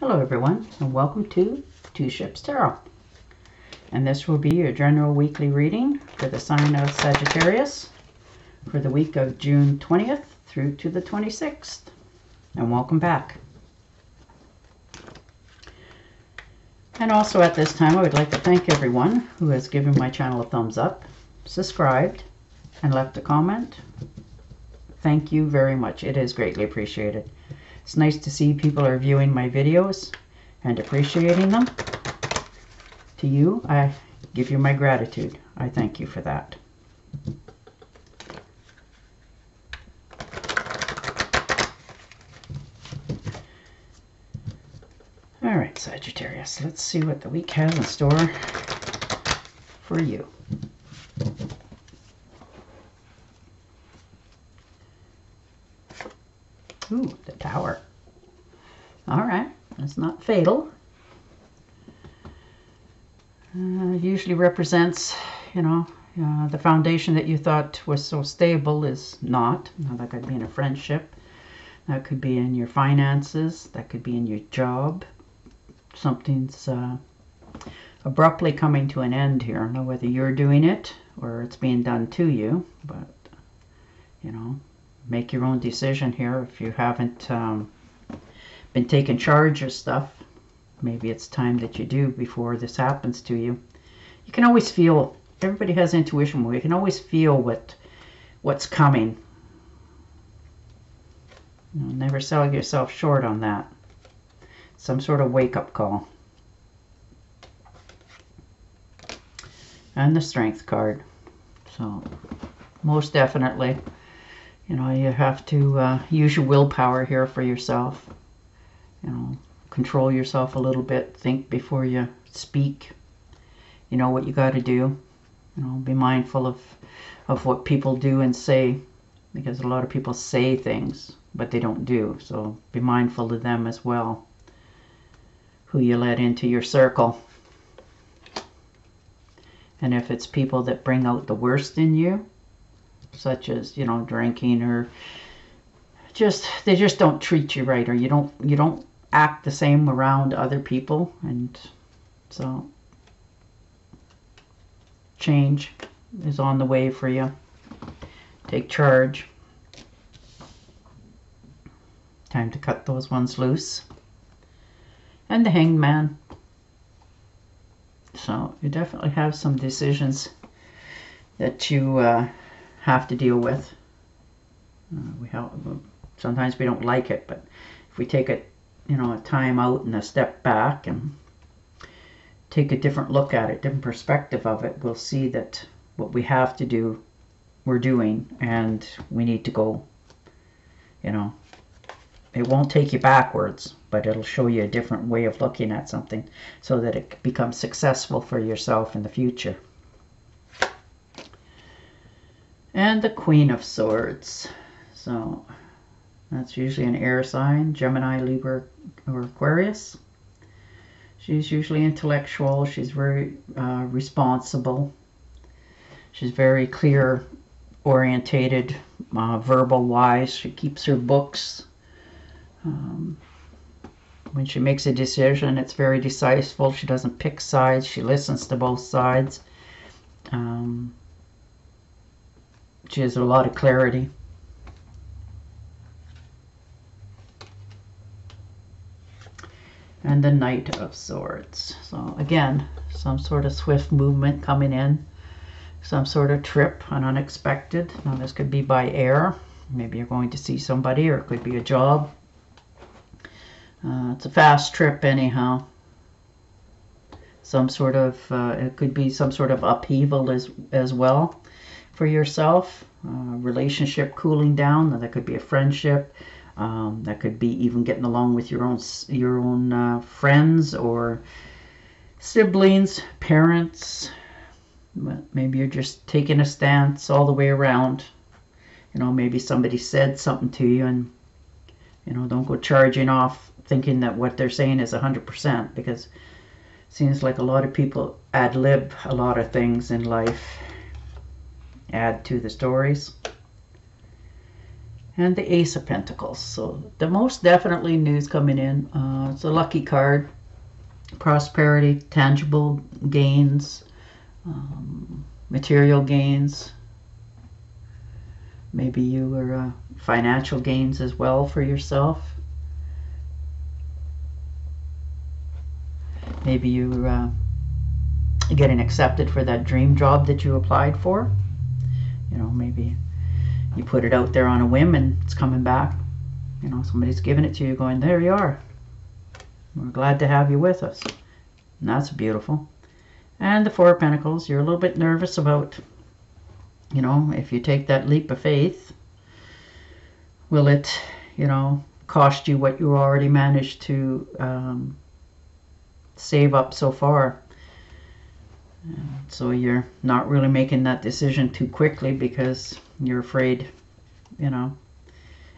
Hello everyone, and welcome to Two Ships Tarot. And this will be your general weekly reading for the sign of Sagittarius for the week of June 20th through to the 26th. And welcome back. And also at this time, I would like to thank everyone who has given my channel a thumbs up, subscribed, and left a comment. Thank you very much. It is greatly appreciated. It's nice to see people are viewing my videos and appreciating them. To you, I give you my gratitude. I thank you for that. All right, Sagittarius, let's see what the week has in store for you. Ooh, the Tower. All right, that's not fatal. Usually represents, the foundation that you thought was so stable is not. Now, that could be in a friendship. That could be in your finances. That could be in your job. Something's abruptly coming to an end here. I don't know whether you're doing it or it's being done to you, but, make your own decision here. If you haven't been taking charge of stuff, maybe it's time that you do before this happens to you. You can always feel, everybody has intuition, you can always feel what's coming. Never sell yourself short on that. Some sort of wake-up call. And the Strength card. So, most definitely, you have to use your willpower here for yourself. Control yourself a little bit. Think before you speak. You know what you got to do. Be mindful of what people do and say, because a lot of people say things, but they don't do. So be mindful of them as well, who you let into your circle. And if it's people that bring out the worst in you, such as, drinking, or they just don't treat you right, or you don't act the same around other people, and so change is on the way for you. Take charge. Time to cut those ones loose. And the Hangman. So you definitely have some decisions that you have to deal with. Sometimes we don't like it, but if we take a time out and a step back and take a different look at it, different perspective of it, we'll see that what we have to do, we're doing, and we need to go. It won't take you backwards, but it'll show you a different way of looking at something so that it becomes successful for yourself in the future. And the Queen of Swords. So that's usually an air sign, Gemini, Libra, or Aquarius. She's usually intellectual. She's very responsible. She's very clear orientated, verbal wise. She keeps her books. When she makes a decision, it's very decisive. She doesn't pick sides. She listens to both sides. She has a lot of clarity. And the Knight of Swords. So again, some sort of swift movement coming in. Some sort of trip, an unexpected. Now this could be by air. Maybe you're going to see somebody, or it could be a job. It's a fast trip anyhow. Some sort of, it could be some sort of upheaval as well for yourself. Relationship cooling down. Now, that could be a friendship. That could be even getting along with your own friends or siblings, parents. Maybe you're just taking a stance all the way around. Maybe somebody said something to you, and don't go charging off thinking that what they're saying is 100%, because it seems like a lot of people ad-lib a lot of things in life, add to the stories. And the Ace of Pentacles. So the most definitely news coming in. It's a lucky card. Prosperity, tangible gains, material gains. Maybe you were financial gains as well for yourself. Maybe you're getting accepted for that dream job that you applied for. You know, maybe you put it out there on a whim and it's coming back. You know, somebody's giving it to you going, there you are. We're glad to have you with us. And that's beautiful. And the Four of Pentacles, you're a little bit nervous about, you know, if you take that leap of faith, will it, you know, cost you what you already managed to save up so far? And so you're not really making that decision too quickly because you're afraid, you know.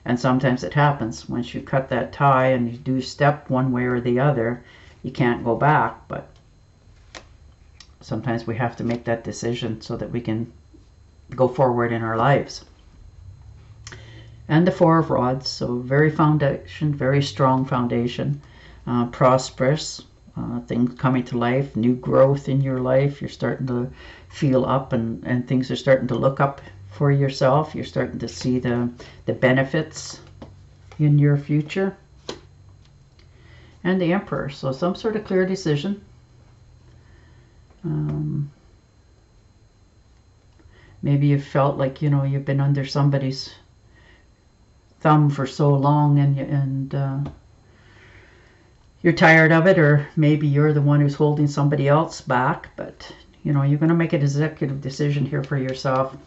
And sometimes it happens. Once you cut that tie and you do step one way or the other, you can't go back. But sometimes we have to make that decision so that we can go forward in our lives. And the Four of Rods, so very foundation, very strong foundation, prosperous, things coming to life, new growth in your life. You're starting to feel up and things are starting to look up for yourself. You're starting to see the benefits in your future. And the Emperor, so some sort of clear decision. Maybe you felt like, you know, you've been under somebody's thumb for so long and you're tired of it, or maybe you're the one who's holding somebody else back, but you know, you're going to make an executive decision here for yourself.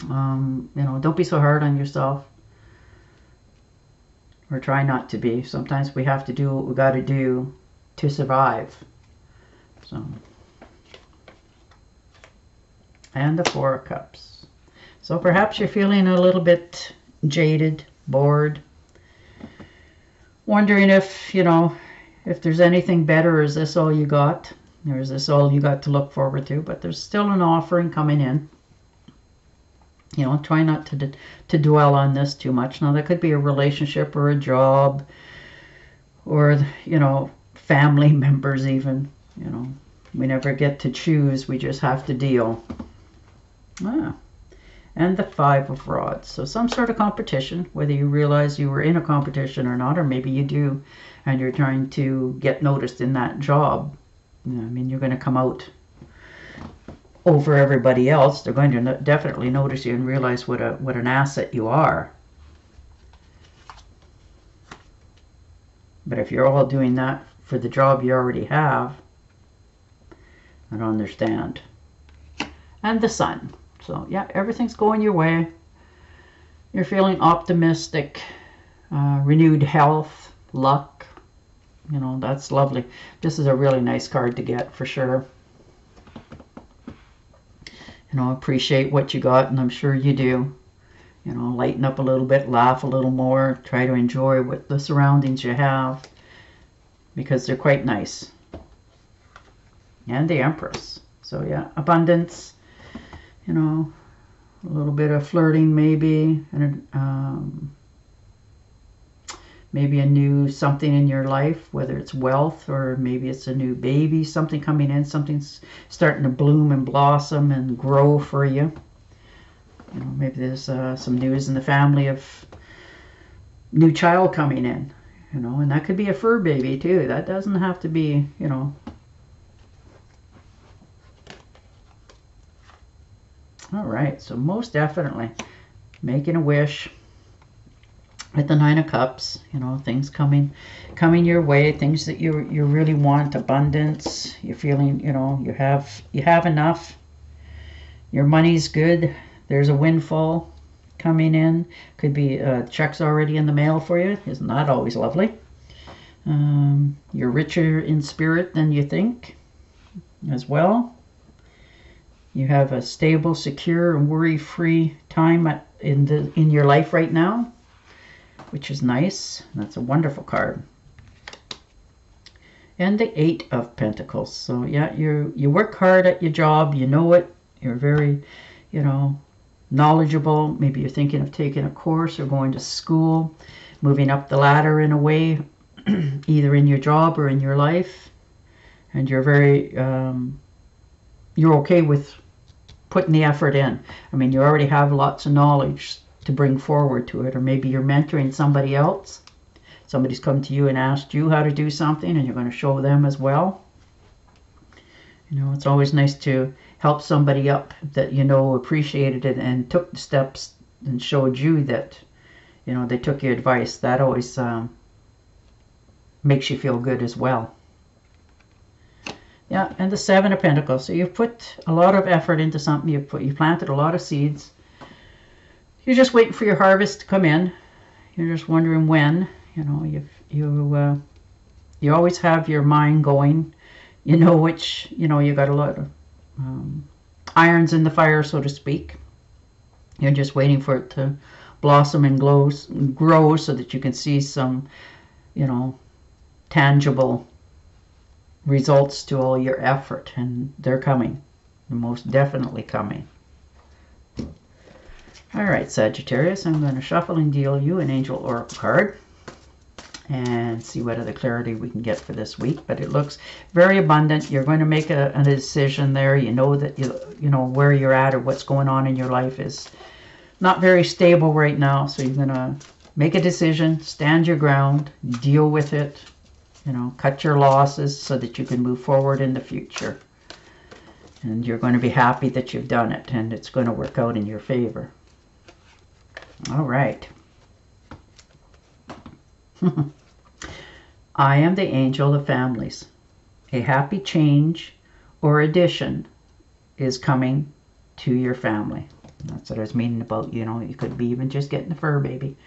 You know, don't be so hard on yourself, or try not to be. Sometimes we have to do what we got to do to survive. So, and the Four of Cups. So perhaps you're feeling a little bit jaded, bored, wondering if, you know, if there's anything better, or is this all you got? Or is this all you got to look forward to? But there's still an offering coming in. You know, try not to dwell on this too much. Now, that could be a relationship or a job or, you know, family members even. You know, we never get to choose. We just have to deal. And the Five of Rods. So some sort of competition, whether you realize you were in a competition or not, or maybe you do, and you're trying to get noticed in that job. You know, I mean, you're going to come out over everybody else. They're going to definitely notice you and realize what an asset you are. But if you're all doing that for the job you already have, I don't understand. And the Sun. So yeah, everything's going your way. You're feeling optimistic, renewed health, luck. You know, that's lovely. This is a really nice card to get for sure. You know, appreciate what you got, and I'm sure you do. You know, lighten up a little bit, laugh a little more, try to enjoy what the surroundings you have, because they're quite nice. And the Empress. So yeah, abundance. You know, a little bit of flirting maybe, and maybe a new something in your life, whether it's wealth or maybe it's a new baby, something coming in, something's starting to bloom and blossom and grow for you. You know, maybe there's some news in the family of new child coming in, you know, and that could be a fur baby too. That doesn't have to be, you know. All right, so most definitely making a wish with the Nine of Cups. You know, things coming your way, things that you really want, abundance. You're feeling, you know, you have enough. Your money's good. There's a windfall coming in. Could be checks already in the mail for you. Isn't that always lovely? You're richer in spirit than you think as well. You have a stable, secure, and worry-free time in your life right now, which is nice. That's a wonderful card. And the Eight of Pentacles. So yeah, you work hard at your job. You know it. You're very, you know, knowledgeable. Maybe you're thinking of taking a course or going to school, moving up the ladder in a way, either in your job or in your life. And you're you're okay with putting the effort in. I mean, you already have lots of knowledge to bring forward to it. Or maybe you're mentoring somebody else. Somebody's come to you and asked you how to do something, and you're going to show them as well. You know, it's always nice to help somebody up that you know appreciated it and took the steps and showed you that, you know, they took your advice. That always makes you feel good as well. Yeah, and the Seven of Pentacles. So you've put a lot of effort into something. You planted a lot of seeds. You're just waiting for your harvest to come in. You're just wondering when. You know, you always have your mind going. You know which. You know, you got a lot of irons in the fire, so to speak. You're just waiting for it to blossom and grow so that you can see some, you know, tangible results to all your effort, and they're coming. They're most definitely coming. All right, Sagittarius, I'm going to shuffle and deal you an Angel Oracle card and see what other clarity we can get for this week. But it looks very abundant. You're going to make a decision there. You know that you know where you're at or what's going on in your life is not very stable right now. So you're going to make a decision, stand your ground, deal with it. You know, cut your losses so that you can move forward in the future. And you're going to be happy that you've done it, and it's going to work out in your favor. All right. I am the angel of families. A happy change or addition is coming to your family. That's what I was meaning about, you know, you could be even just getting a fur baby.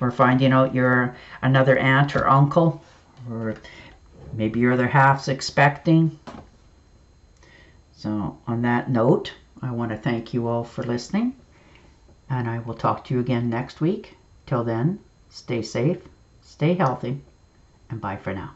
Or finding out you're another aunt or uncle. Or maybe your other half's expecting. So on that note, I want to thank you all for listening. And I will talk to you again next week. Till then, stay safe, stay healthy, and bye for now.